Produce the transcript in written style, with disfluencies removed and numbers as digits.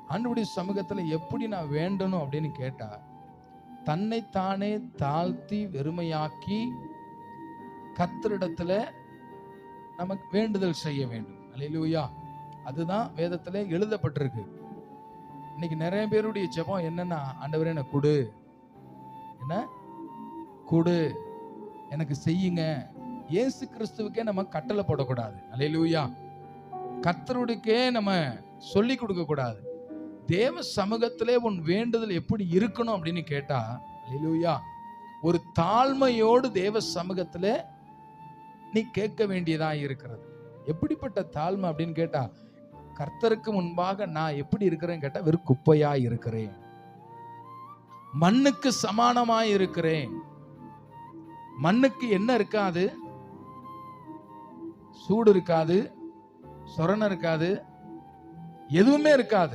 ஆண்டவருடைய சமூகத்துல எப்படி நான் வேண்டணும் அப்படின்னு கேட்டா, தன்னைத்தானே தாழ்த்தி வெறுமையாக்கி கர்த்தரிடத்துல நமக்கு வேண்டுதல் செய்ய வேண்டும். அல்லேலூயா. அதுதான் வேதத்துல எழுதப்பட்டிருக்கு. இன்னைக்கு நிறைய பேருடைய ஜெபம் என்னன்னா, ஆண்டவரே எனக்கு கொடு, என்ன கொடு, எனக்கு செய்யுங்க. இயேசு கிறிஸ்துவுக்கே நம்ம கட்டளை போடக்கூடாது. அல்லேலூயா. கர்த்தருக்கே நம்ம சொல்லி கொடுக்க கூடாது. தேவ சமூகத்திலே உன் வேண்டுதல் எப்படி இருக்கணும் அப்படின்னு கேட்டா, அல்லேலூயா, ஒரு தாழ்மையோடு தேவ சமூகத்திலே நீ கேட்க வேண்டியதா இருக்கிறது. எப்படிப்பட்ட தாழ்மை அப்படின்னு கேட்டா, கர்த்தருக்கு முன்பாக நான் எப்படி இருக்கிறேன் கேட்டா, வெறும் குப்பையா இருக்கிறேன், மண்ணுக்கு சமானமாய் இருக்கிறேன். மண்ணுக்கு என்ன இருக்காது? சூடு இருக்காது, சொரணை இருக்காது, எதுவுமே இருக்காது.